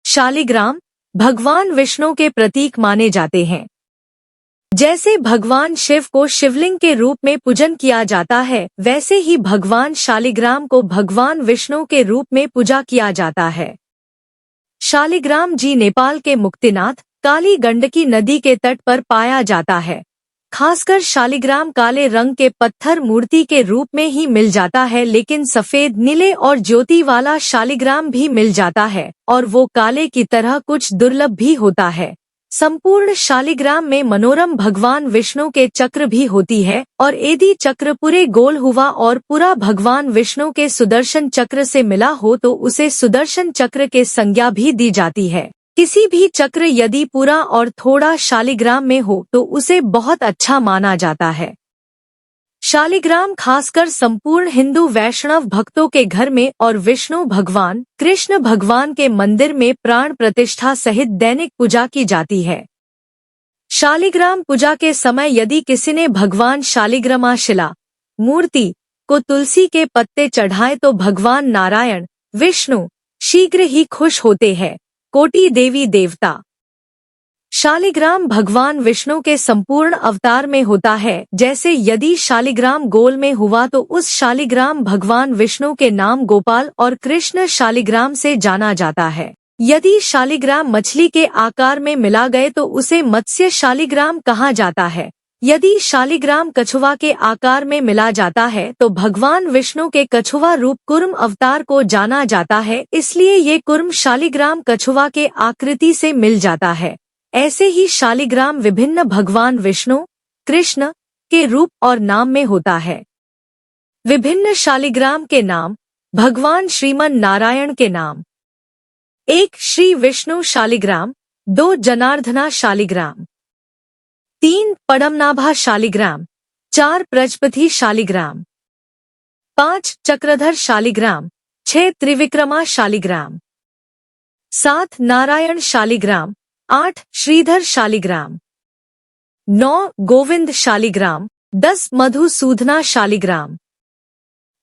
शालिग्राम भगवान विष्णु के प्रतीक माने जाते हैं। जैसे भगवान शिव को शिवलिंग के रूप में पूजन किया जाता है, वैसे ही भगवान शालिग्राम को भगवान विष्णु के रूप में पूजा किया जाता है। शालिग्राम जी नेपाल के मुक्तिनाथ, काली गंडकी नदी के तट पर पाया जाता है। खासकर शालिग्राम काले रंग के पत्थर मूर्ति के रूप में ही मिल जाता है, लेकिन सफेद, नीले और ज्योति वाला शालिग्राम भी मिल जाता है और वो काले की तरह कुछ दुर्लभ भी होता है। संपूर्ण शालिग्राम में मनोरम भगवान विष्णु के चक्र भी होती है और यदि चक्र पूरे गोल हुआ और पूरा भगवान विष्णु के सुदर्शन चक्र से मिला हो तो उसे सुदर्शन चक्र के संज्ञा भी दी जाती है। किसी भी चक्र यदि पूरा और थोड़ा शालिग्राम में हो तो उसे बहुत अच्छा माना जाता है। शालिग्राम खासकर संपूर्ण हिंदू वैष्णव भक्तों के घर में और विष्णु भगवान, कृष्ण भगवान के मंदिर में प्राण प्रतिष्ठा सहित दैनिक पूजा की जाती है। शालिग्राम पूजा के समय यदि किसी ने भगवान शालिग्रामाशिला मूर्ति को तुलसी के पत्ते चढ़ाए तो भगवान नारायण, विष्णु शीघ्र ही खुश होते हैं। कोटि देवी देवता शालिग्राम भगवान विष्णु के संपूर्ण अवतार में होता है। जैसे यदि शालिग्राम गोल में हुआ तो उस शालिग्राम भगवान विष्णु के नाम गोपाल और कृष्ण शालिग्राम से जाना जाता है। यदि शालिग्राम मछली के आकार में मिला गए तो उसे मत्स्य शालिग्राम कहा जाता है। यदि शालिग्राम कछुआ के आकार में मिला जाता है तो भगवान विष्णु के कछुआ रूप कूर्म अवतार को जाना जाता है, इसलिए ये कूर्म शालिग्राम कछुआ के आकृति से मिल जाता है। ऐसे ही शालिग्राम विभिन्न भगवान विष्णु, कृष्ण के रूप और नाम में होता है। विभिन्न शालिग्राम के नाम: भगवान श्रीमन नारायण के नाम: 1 श्री विष्णु शालिग्राम, 2 जनार्दना शालिग्राम, 3 पद्मनाभा शालिग्राम, 4 प्रजपति शालिग्राम, 5 चक्रधर शालिग्राम, 6 त्रिविक्रमा शालिग्राम, 7 नारायण शालिग्राम, 8 श्रीधर शालिग्राम, 9 गोविंद शालिग्राम, 10 मधुसूदना शालिग्राम,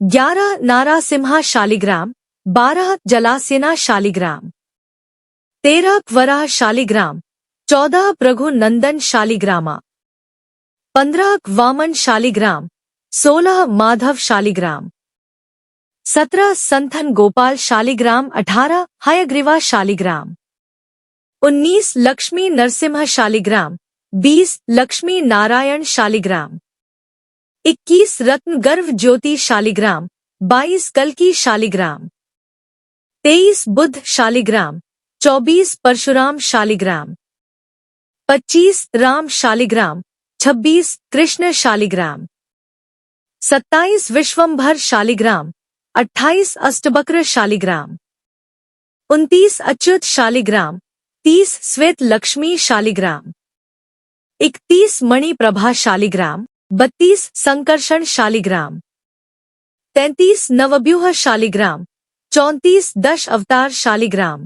11 नारासिम्हा शालिग्राम, 12 जलासेना शालिग्राम, 13 वराह शालिग्राम, 14 भृगु नंदन शालिग्रामा, 15 वामन शालिग्राम, 16 माधव शालिग्राम, 17 संथन गोपाल शालिग्राम, 18 हयग्रीवा शालिग्राम, 19 लक्ष्मी नरसिम्हा शालिग्राम, 20 लक्ष्मी नारायण शालिग्राम, 21 रत्न गर्भ ज्योति शालिग्राम, 22 कल्की शालिग्राम, 23 बुद्ध शालिग्राम, 24 परशुराम शालिग्राम, 25 राम शालिग्राम, 26 कृष्ण शालिग्राम, 27 विश्वंभर शालिग्राम, 28 अष्टवक्र शालिग्राम, 29 अच्युत शालिग्राम, 30 श्वेत लक्ष्मी शालिग्राम, 31 मणिप्रभा शालिग्राम, 32 संकर्षण शालिग्राम, 33 नवव्यूह शालिग्राम, 34 दश अवतार शालिग्राम,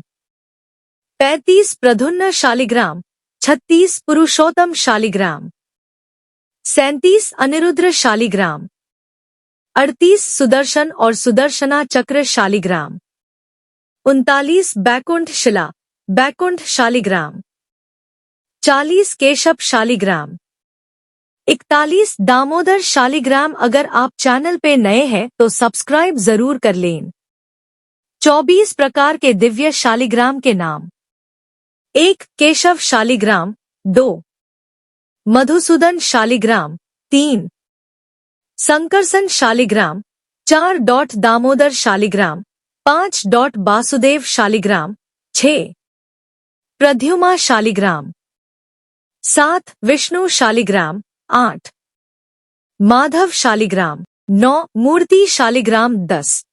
35 प्रद्युम्न शालिग्राम, 36 पुरुषोत्तम शालिग्राम, 37 अनिरुद्ध शालिग्राम, 38 सुदर्शन और सुदर्शना चक्र शालिग्राम, 39 बैकुंठ शिला बैकुंठ शालिग्राम, 40 केशव शालिग्राम, 41 दामोदर शालिग्राम। अगर आप चैनल पे नए हैं तो सब्सक्राइब जरूर कर लें। 24 प्रकार के दिव्य शालिग्राम के नाम: 1 केशव शालिग्राम, 2 मधुसूदन शालिग्राम, 3 संकर्षण शालिग्राम, 4 दामोदर शालिग्राम, 5 वासुदेव शालिग्राम, 6 प्रद्युम्न शालिग्राम, 7 विष्णु शालिग्राम, 8 माधव शालिग्राम, 9 मूर्ति शालिग्राम, 10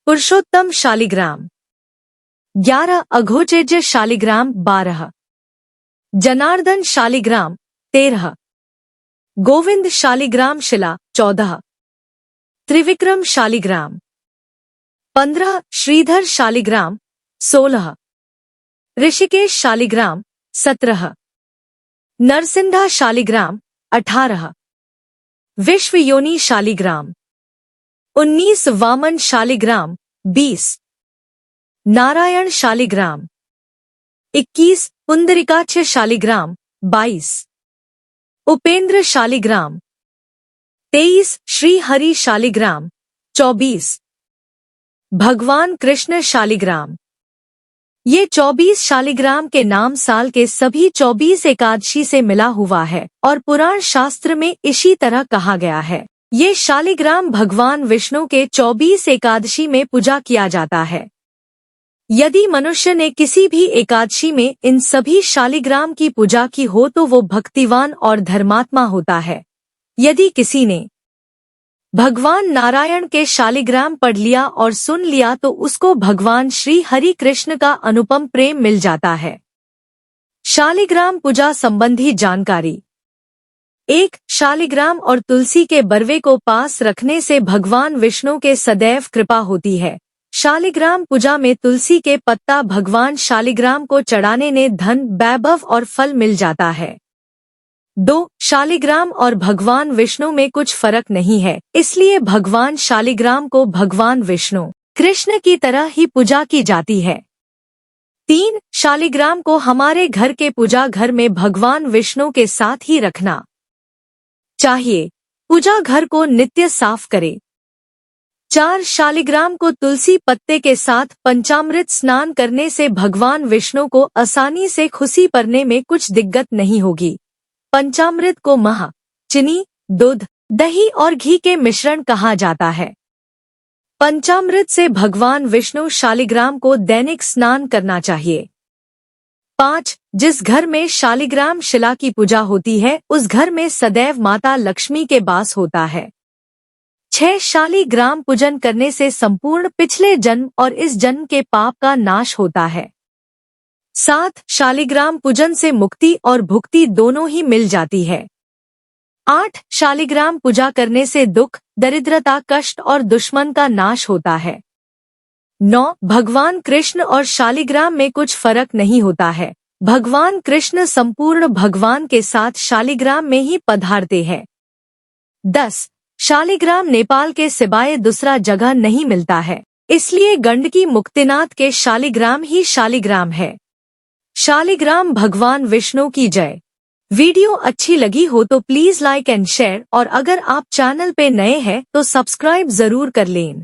पुरुषोत्तम शालिग्राम, 11 अघोचेज्य शालिग्राम, 12 जनार्दन शालिग्राम, 13 गोविंद शालिग्राम शिला, 14 त्रिविक्रम शालिग्राम, 15 श्रीधर शालिग्राम, 16 ऋषिकेश शालिग्राम, 17 नरसिंधा शालिग्राम, 18 विश्व योनि शालिग्राम, 19 वामन शालिग्राम, 20 नारायण शालिग्राम, 21 पुंडरीकाक्ष शालिग्राम, 22 उपेंद्र शालिग्राम, 23 श्री हरि शालिग्राम, 24 भगवान कृष्ण शालिग्राम। ये 24 शालिग्राम के नाम साल के सभी 24 एकादशी से मिला हुआ है और पुराण शास्त्र में इसी तरह कहा गया है। ये शालिग्राम भगवान विष्णु के 24 एकादशी में पूजा किया जाता है। यदि मनुष्य ने किसी भी एकादशी में इन सभी शालिग्राम की पूजा की हो तो वो भक्तिवान और धर्मात्मा होता है। यदि किसी ने भगवान नारायण के शालिग्राम पढ़ लिया और सुन लिया तो उसको भगवान श्री हरि कृष्ण का अनुपम प्रेम मिल जाता है। शालिग्राम पूजा संबंधी जानकारी। 1. शालिग्राम और तुलसी के बरवे को पास रखने से भगवान विष्णु के सदैव कृपा होती है। शालिग्राम पूजा में तुलसी के पत्ता भगवान शालिग्राम को चढ़ाने ने धन, वैभव और फल मिल जाता है। 2. शालिग्राम और भगवान विष्णु में कुछ फर्क नहीं है, इसलिए भगवान शालिग्राम को भगवान विष्णु कृष्ण की तरह ही पूजा की जाती है। 3. शालिग्राम को हमारे घर के पूजा घर में भगवान विष्णु के साथ ही रखना चाहिए। पूजा घर को नित्य साफ करे। 4. शालिग्राम को तुलसी पत्ते के साथ पंचामृत स्नान करने से भगवान विष्णु को आसानी से खुशी करने में कुछ दिक्कत नहीं होगी। पंचामृत को मह, चीनी, दूध, दही और घी के मिश्रण कहा जाता है। पंचामृत से भगवान विष्णु शालिग्राम को दैनिक स्नान करना चाहिए। 5. जिस घर में शालिग्राम शिला की पूजा होती है उस घर में सदैव माता लक्ष्मी के वास होता है। 6. शालिग्राम पूजन करने से संपूर्ण पिछले जन्म और इस जन्म के पाप का नाश होता है। 7. शालिग्राम पूजन से मुक्ति और भुक्ति दोनों ही मिल जाती है। 8. शालिग्राम पूजा करने से दुख, दरिद्रता, कष्ट और दुश्मन का नाश होता है। 9. भगवान कृष्ण और शालिग्राम में कुछ फर्क नहीं होता है। भगवान कृष्ण संपूर्ण भगवान के साथ शालिग्राम में ही पधारते हैं। 10. शालिग्राम नेपाल के सिवाय दूसरा जगह नहीं मिलता है, इसलिए गंडकी मुक्तिनाथ के शालिग्राम ही शालिग्राम है। शालिग्राम भगवान विष्णु की जय। वीडियो अच्छी लगी हो तो प्लीज लाइक एंड शेयर और अगर आप चैनल पे नए हैं तो सब्सक्राइब जरूर कर लें।